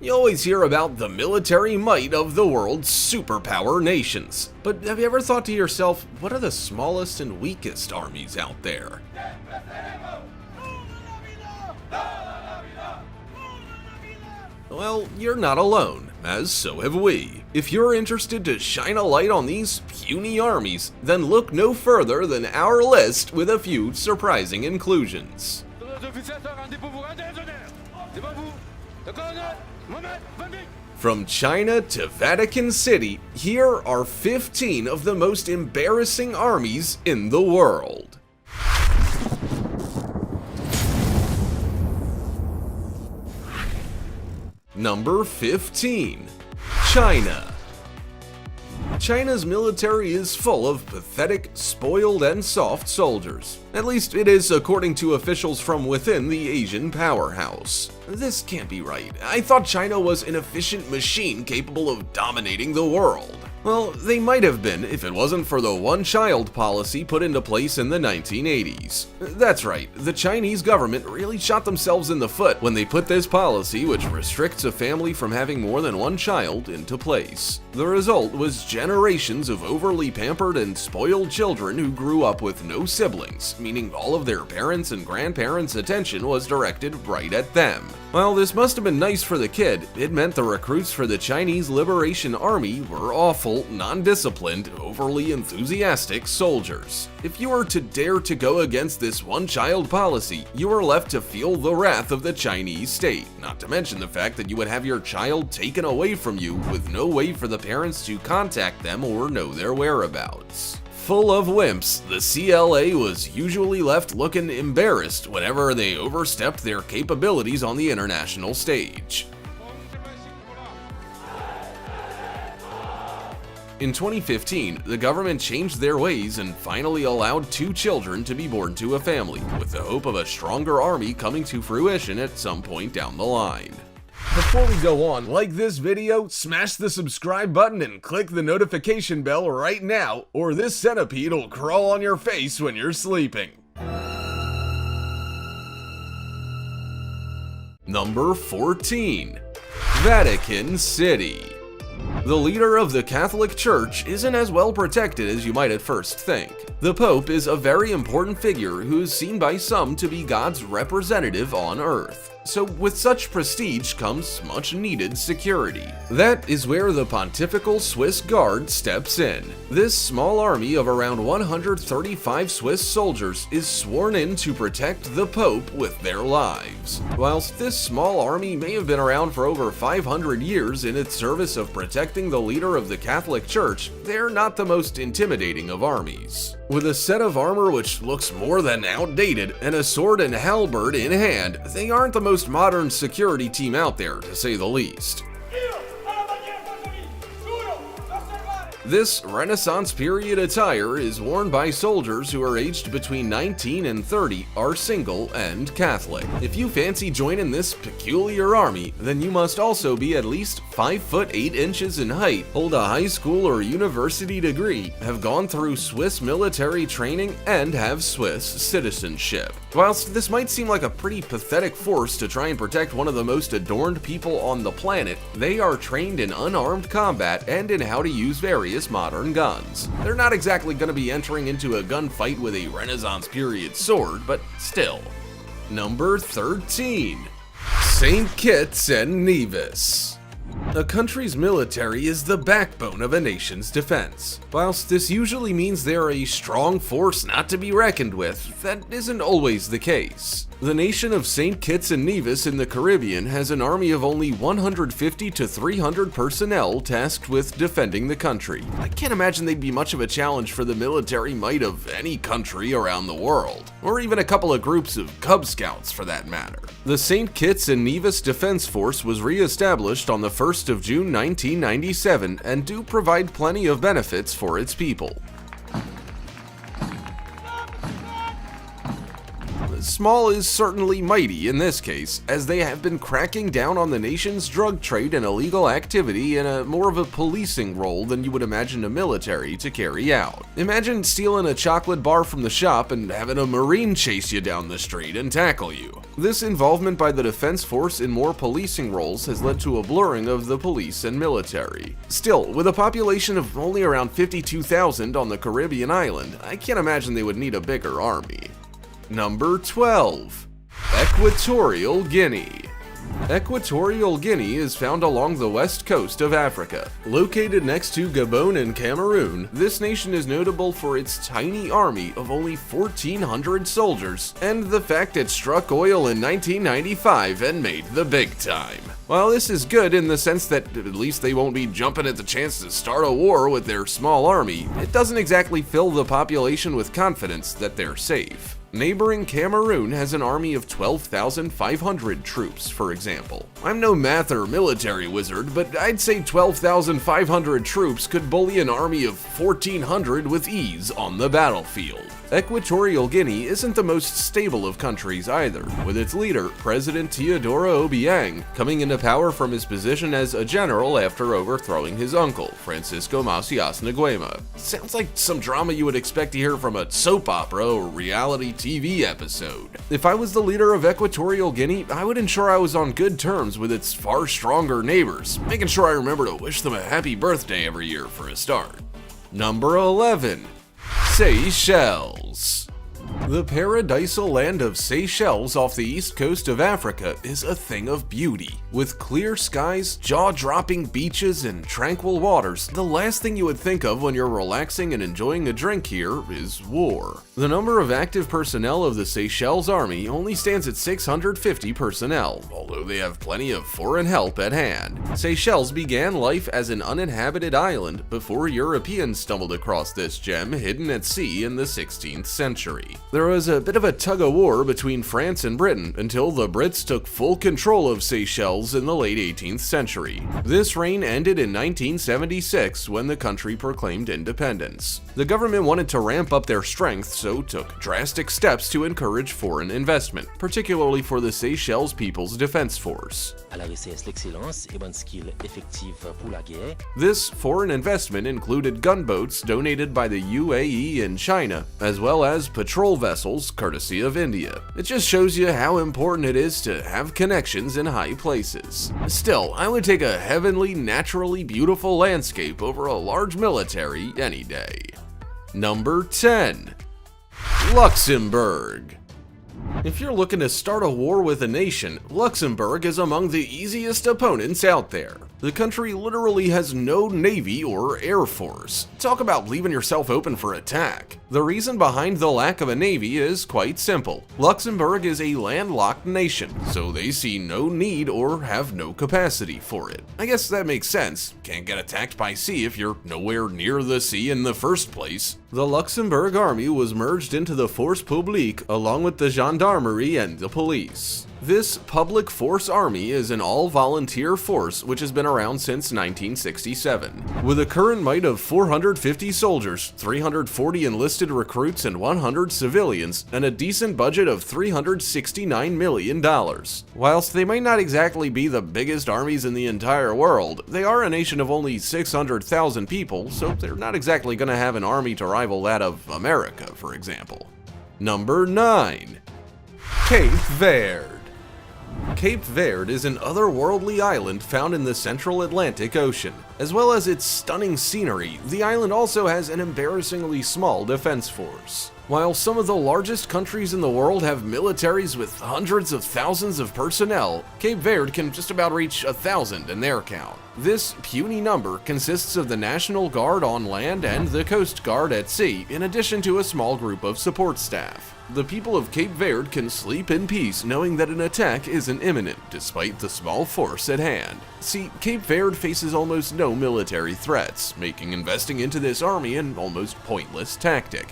You always hear about the military might of the world's superpower nations. But have you ever thought to yourself, what are the smallest and weakest armies out there? Well, you're not alone, as so have we. If you're interested to shine a light on these puny armies, then look no further than our list with a few surprising inclusions. From China to Vatican City, here are 15 of the most embarrassing armies in the world. Number 15. China. China's military is full of pathetic, spoiled, and soft soldiers. At least it is according to officials from within the Asian powerhouse. This can't be right. I thought China was an efficient machine capable of dominating the world. Well, they might have been if it wasn't for the one-child policy put into place in the 1980s. That's right, the Chinese government really shot themselves in the foot when they put this policy, which restricts a family from having more than one child, into place. The result was generations of overly pampered and spoiled children who grew up with no siblings, meaning all of their parents' and grandparents' attention was directed right at them. While this must have been nice for the kid, it meant the recruits for the Chinese Liberation Army were awful, non-disciplined, overly enthusiastic soldiers. If you were to dare to go against this one-child policy, you were left to feel the wrath of the Chinese state, not to mention the fact that you would have your child taken away from you with no way for the parents to contact them or know their whereabouts. Full of wimps, the CLA was usually left looking embarrassed whenever they overstepped their capabilities on the international stage. In 2015, the government changed their ways and finally allowed 2 children to be born to a family, with the hope of a stronger army coming to fruition at some point down the line. Before we go on, like this video, smash the subscribe button and click the notification bell right now, or this centipede will crawl on your face when you're sleeping. Number 14. Vatican City. The leader of the Catholic Church isn't as well protected as you might at first think. The Pope is a very important figure who's seen by some to be God's representative on Earth. So with such prestige comes much needed security. That is where the Pontifical Swiss Guard steps in. This small army of around 135 Swiss soldiers is sworn in to protect the Pope with their lives. Whilst this small army may have been around for over 500 years in its service of protecting the leader of the Catholic Church, they're not the most intimidating of armies. With a set of armor which looks more than outdated and a sword and halberd in hand, they aren't the most modern security team out there, to say the least. This Renaissance period attire is worn by soldiers who are aged between 19 and 30, are single, and Catholic. If you fancy joining this peculiar army, then you must also be at least 5 foot 8 inches in height, hold a high school or university degree, have gone through Swiss military training, and have Swiss citizenship. Whilst this might seem like a pretty pathetic force to try and protect one of the most adorned people on the planet, they are trained in unarmed combat and in how to use various modern guns. They're not exactly going to be entering into a gunfight with a Renaissance period sword, but still. Number 13. St. Kitts and Nevis. A country's military is the backbone of a nation's defense. Whilst this usually means they're a strong force not to be reckoned with, that isn't always the case. The nation of St. Kitts and Nevis in the Caribbean has an army of only 150 to 300 personnel tasked with defending the country. I can't imagine they'd be much of a challenge for the military might of any country around the world, or even a couple of groups of Cub Scouts for that matter. The St. Kitts and Nevis Defense Force was re-established on the 1st of June 1997 and do provide plenty of benefits for its people. Small is certainly mighty in this case, as they have been cracking down on the nation's drug trade and illegal activity in a more of a policing role than you would imagine a military to carry out. Imagine stealing a chocolate bar from the shop and having a Marine chase you down the street and tackle you. This involvement by the Defense Force in more policing roles has led to a blurring of the police and military. Still, with a population of only around 52,000 on the Caribbean island, I can't imagine they would need a bigger army. Number 12. Equatorial Guinea. Equatorial Guinea is found along the west coast of Africa. Located next to Gabon and Cameroon, this nation is notable for its tiny army of only 1,400 soldiers, and the fact it struck oil in 1995 and made the big time. While this is good in the sense that at least they won't be jumping at the chance to start a war with their small army, it doesn't exactly fill the population with confidence that they're safe. Neighboring Cameroon has an army of 12,500 troops, for example. I'm no math or military wizard, but I'd say 12,500 troops could bully an army of 1,400 with ease on the battlefield. Equatorial Guinea isn't the most stable of countries either, with its leader, President Teodoro Obiang, coming into power from his position as a general after overthrowing his uncle, Francisco Macias Nguema. Sounds like some drama you would expect to hear from a soap opera or reality TV episode. If I was the leader of Equatorial Guinea, I would ensure I was on good terms with its far stronger neighbors, making sure I remember to wish them a happy birthday every year for a start. Number 11. Seychelles. The paradisal land of Seychelles off the east coast of Africa is a thing of beauty. With clear skies, jaw-dropping beaches, and tranquil waters, the last thing you would think of when you're relaxing and enjoying a drink here is war. The number of active personnel of the Seychelles Army only stands at 650 personnel, although they have plenty of foreign help at hand. Seychelles began life as an uninhabited island before Europeans stumbled across this gem hidden at sea in the 16th century. There was a bit of a tug-of-war between France and Britain until the Brits took full control of Seychelles in the late 18th century. This reign ended in 1976 when the country proclaimed independence. The government wanted to ramp up their strength, so took drastic steps to encourage foreign investment, particularly for the Seychelles People's Defense Force. This foreign investment included gunboats donated by the UAE and China, as well as patrol vessels courtesy of India. It just shows you how important it is to have connections in high places. Still, I would take a heavenly, naturally beautiful landscape over a large military any day. Number 10. Luxembourg. If you're looking to start a war with a nation, Luxembourg is among the easiest opponents out there. The country literally has no navy or air force. Talk about leaving yourself open for attack. The reason behind the lack of a navy is quite simple. Luxembourg is a landlocked nation, so they see no need or have no capacity for it. I guess that makes sense. Can't get attacked by sea if you're nowhere near the sea in the first place. The Luxembourg army was merged into the Force Publique along with the gendarmerie and the police. This public force army is an all-volunteer force which has been around since 1967. With a current might of 450 soldiers, 340 enlisted recruits, and 100 civilians, and a decent budget of $369 million. Whilst they might not exactly be the biggest armies in the entire world, they are a nation of only 600,000 people, so they're not exactly going to have an army to rival that of America, for example. Number 9. Cape Verde. Cape Verde is an otherworldly island found in the central Atlantic Ocean. As well as its stunning scenery, the island also has an embarrassingly small defense force. While some of the largest countries in the world have militaries with hundreds of thousands of personnel, Cape Verde can just about reach 1,000 in their count. This puny number consists of the National Guard on land and the Coast Guard at sea, in addition to a small group of support staff. The people of Cape Verde can sleep in peace knowing that an attack isn't imminent, despite the small force at hand. See, Cape Verde faces almost no military threats, making investing into this army an almost pointless tactic.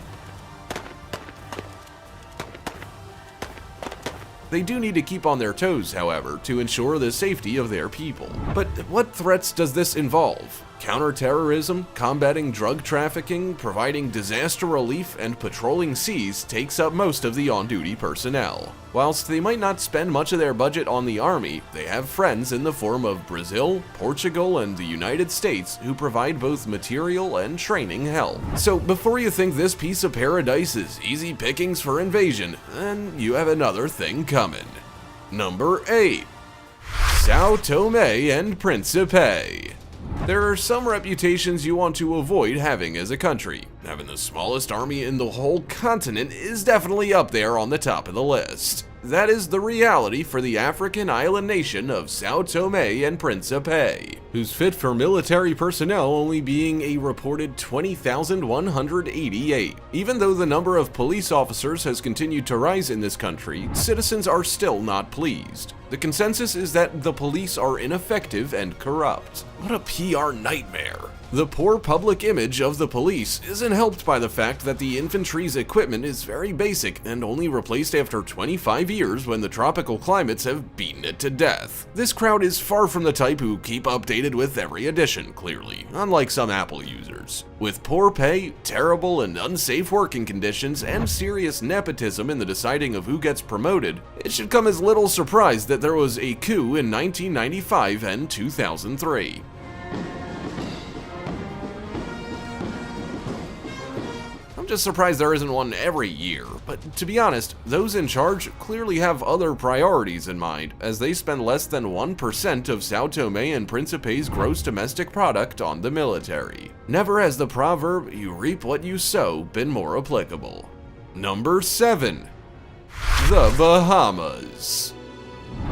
They do need to keep on their toes, however, to ensure the safety of their people. But what threats does this involve? Counterterrorism, combating drug trafficking, providing disaster relief, and patrolling seas takes up most of the on-duty personnel. Whilst they might not spend much of their budget on the army, they have friends in the form of Brazil, Portugal, and the United States who provide both material and training help. So before you think this piece of paradise is easy pickings for invasion, then you have another thing coming. Number 8. Sao Tome and Principe. There are some reputations you want to avoid having as a country. Having the smallest army in the whole continent is definitely up there on the top of the list. That is the reality for the African island nation of Sao Tome and Principe, who's fit for military personnel only being a reported 20,188. Even though the number of police officers has continued to rise in this country, citizens are still not pleased. The consensus is that the police are ineffective and corrupt. What a PR nightmare. The poor public image of the police isn't helped by the fact that the infantry's equipment is very basic and only replaced after 25 years when the tropical climates have beaten it to death. This crowd is far from the type who keep updated with every edition, clearly, unlike some Apple users. With poor pay, terrible and unsafe working conditions, and serious nepotism in the deciding of who gets promoted, it should come as little surprise that there was a coup in 1995 and 2003. I'm just surprised there isn't one every year, but to be honest, those in charge clearly have other priorities in mind, as they spend less than 1% of Sao Tome and Principe's gross domestic product on the military. Never has the proverb, "you reap what you sow," been more applicable. Number 7. The Bahamas.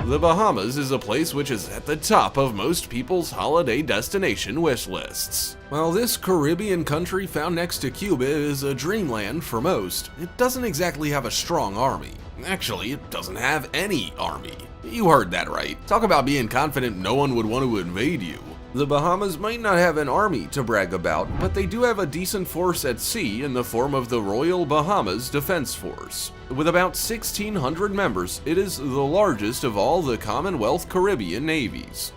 The Bahamas is a place which is at the top of most people's holiday destination wish lists. While this Caribbean country found next to Cuba is a dreamland for most, it doesn't exactly have a strong army. Actually, it doesn't have any army. You heard that right. Talk about being confident no one would want to invade you. The Bahamas might not have an army to brag about, but they do have a decent force at sea in the form of the Royal Bahamas Defense Force. With about 1,600 members, it is the largest of all the Commonwealth Caribbean navies.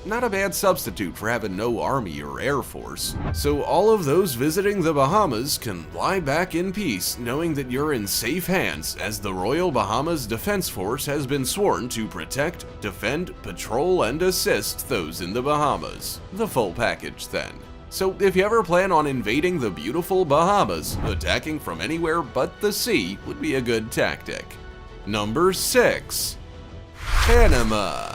Not a bad substitute for having no army or air force. So all of those visiting the Bahamas can lie back in peace knowing that you're in safe hands, as the Royal Bahamas Defense Force has been sworn to protect, defend, patrol, and assist those in the Bahamas. The full package then. So if you ever plan on invading the beautiful Bahamas, attacking from anywhere but the sea would be a good tactic. Number 6. Panama.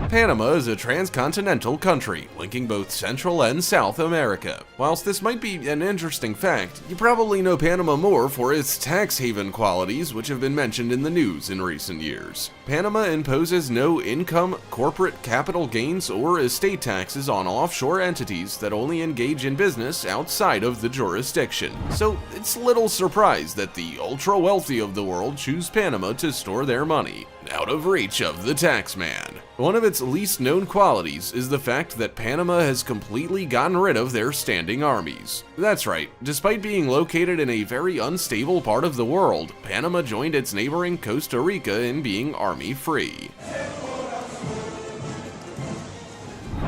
Panama is a transcontinental country, linking both Central and South America. Whilst this might be an interesting fact, you probably know Panama more for its tax haven qualities, which have been mentioned in the news in recent years. Panama imposes no income, corporate capital gains, or estate taxes on offshore entities that only engage in business outside of the jurisdiction. So it's little surprise that the ultra-wealthy of the world choose Panama to store their money, out of reach of the taxman. One of its least known qualities is the fact that Panama has completely gotten rid of their standing armies. That's right, despite being located in a very unstable part of the world, Panama joined its neighboring Costa Rica in being army-free.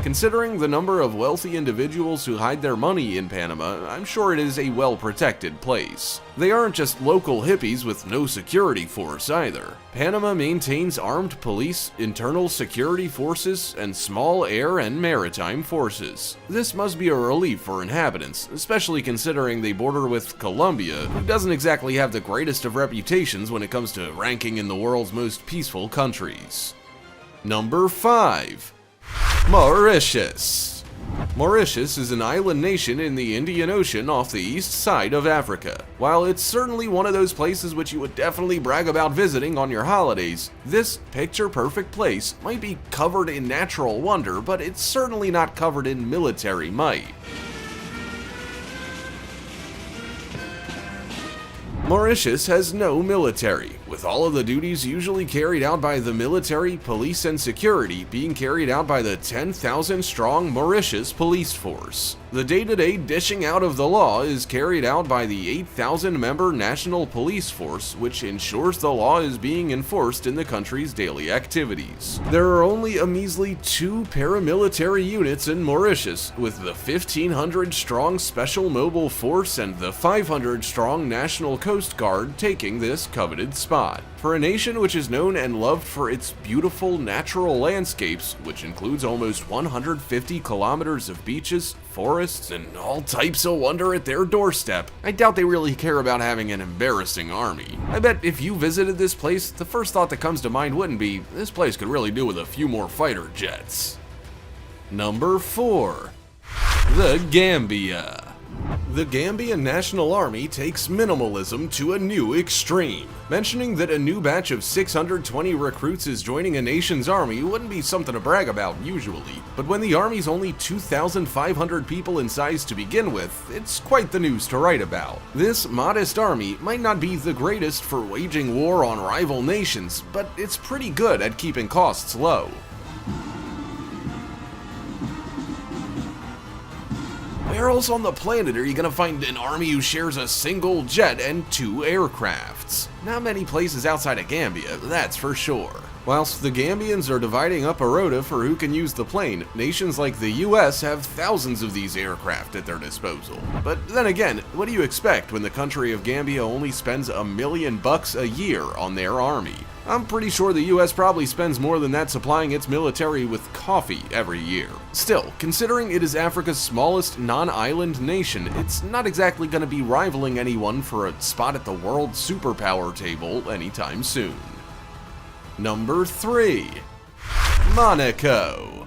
Considering the number of wealthy individuals who hide their money in Panama, I'm sure it is a well-protected place. They aren't just local hippies with no security force either. Panama maintains armed police, internal security forces, and small air and maritime forces. This must be a relief for inhabitants, especially considering they border with Colombia, who doesn't exactly have the greatest of reputations when it comes to ranking in the world's most peaceful countries. Number 5. Mauritius. Mauritius is an island nation in the Indian Ocean off the east side of Africa. While it's certainly one of those places which you would definitely brag about visiting on your holidays, this picture-perfect place might be covered in natural wonder, but it's certainly not covered in military might. Mauritius has no military. with all of the duties usually carried out by the military, police, and security being carried out by the 10,000-strong Mauritius police force. The day-to-day dishing out of the law is carried out by the 8,000-member National Police Force, which ensures the law is being enforced in the country's daily activities. There are only a measly 2 paramilitary units in Mauritius, with the 1,500-strong Special Mobile Force and the 500-strong National Coast Guard taking this coveted spot. For a nation which is known and loved for its beautiful natural landscapes, which includes almost 150 kilometers of beaches, forests, and all types of wonder at their doorstep, I doubt they really care about having an embarrassing army. I bet if you visited this place, the first thought that comes to mind wouldn't be, this place could really do with a few more fighter jets. Number 4. The Gambia. The Gambian National Army takes minimalism to a new extreme. Mentioning that a new batch of 620 recruits is joining a nation's army wouldn't be something to brag about usually, but when the army's only 2,500 people in size to begin with, it's quite the news to write about. This modest army might not be the greatest for waging war on rival nations, but it's pretty good at keeping costs low. Where else on the planet are you gonna find an army who shares a single jet and 2 aircrafts? Not many places outside of Gambia, that's for sure. Whilst the Gambians are dividing up a rota for who can use the plane, nations like the US have thousands of these aircraft at their disposal. But then again, what do you expect when the country of Gambia only spends $1 million a year on their army? I'm pretty sure the US probably spends more than that supplying its military with coffee every year. Still, considering it is Africa's smallest non-island nation, it's not exactly going to be rivaling anyone for a spot at the world superpower table anytime soon. Number 3. Monaco.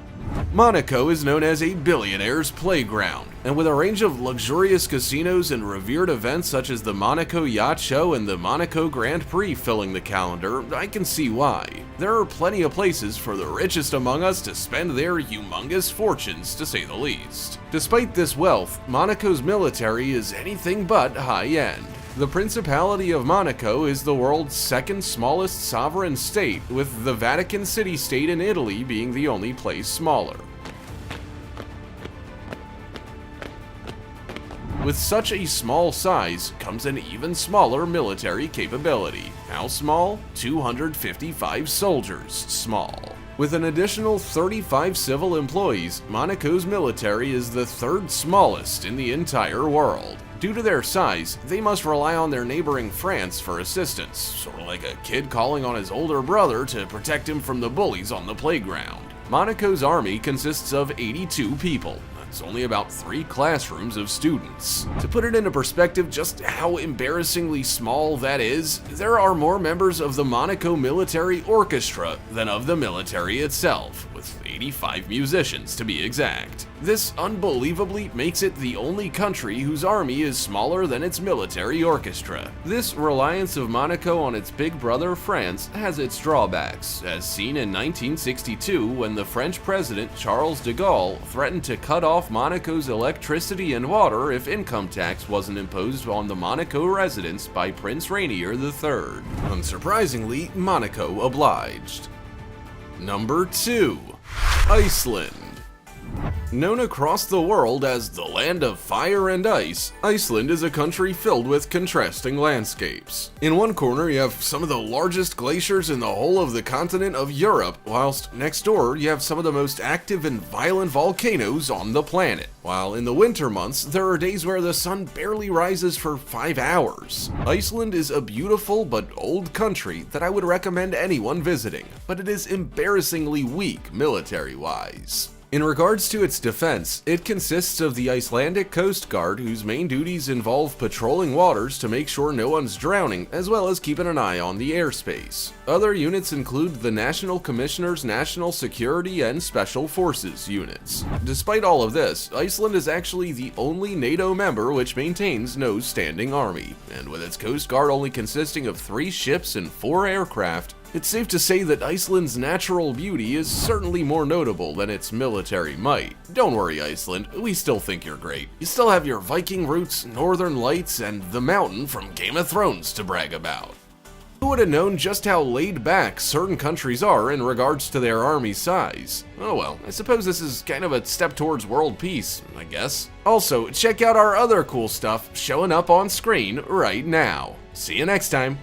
Monaco is known as a billionaire's playground, and with a range of luxurious casinos and revered events such as the Monaco Yacht Show and the Monaco Grand Prix filling the calendar, I can see why. There are plenty of places for the richest among us to spend their humongous fortunes, to say the least. Despite this wealth, Monaco's military is anything but high-end. The Principality of Monaco is the world's second smallest sovereign state, with the Vatican City-State in Italy being the only place smaller. With such a small size comes an even smaller military capability. How small? 255 soldiers small. With an additional 35 civil employees, Monaco's military is the 3rd smallest in the entire world. Due to their size, they must rely on their neighboring France for assistance, sort of like a kid calling on his older brother to protect him from the bullies on the playground. Monaco's army consists of 82 people. That's only about 3 classrooms of students. To put it into perspective just how embarrassingly small that is, there are more members of the Monaco Military Orchestra than of the military itself, with 85 musicians to be exact. This unbelievably makes it the only country whose army is smaller than its military orchestra. This reliance of Monaco on its big brother France has its drawbacks, as seen in 1962 when the French president Charles de Gaulle threatened to cut off Monaco's electricity and water if income tax wasn't imposed on the Monaco residents by Prince Rainier III. Unsurprisingly, Monaco obliged. Number 2. Iceland. Known across the world as the land of fire and ice, Iceland is a country filled with contrasting landscapes. In one corner you have some of the largest glaciers in the whole of the continent of Europe, whilst next door you have some of the most active and violent volcanoes on the planet. While in the winter months, there are days where the sun barely rises for 5 hours. Iceland is a beautiful but old country that I would recommend anyone visiting, but it is embarrassingly weak military-wise. In regards to its defense, it consists of the Icelandic Coast Guard, whose main duties involve patrolling waters to make sure no one's drowning, as well as keeping an eye on the airspace. Other units include the National Commissioner's National Security and Special Forces units. Despite all of this, Iceland is actually the only NATO member which maintains no standing army, and with its Coast Guard only consisting of 3 ships and 4 aircraft, it's safe to say that Iceland's natural beauty is certainly more notable than its military might. Don't worry, Iceland, we still think you're great. You still have your Viking roots, northern lights, and the mountain from Game of Thrones to brag about. Who would have known just how laid back certain countries are in regards to their army size? Oh well, I suppose this is kind of a step towards world peace, I guess. Also, check out our other cool stuff showing up on screen right now. See you next time.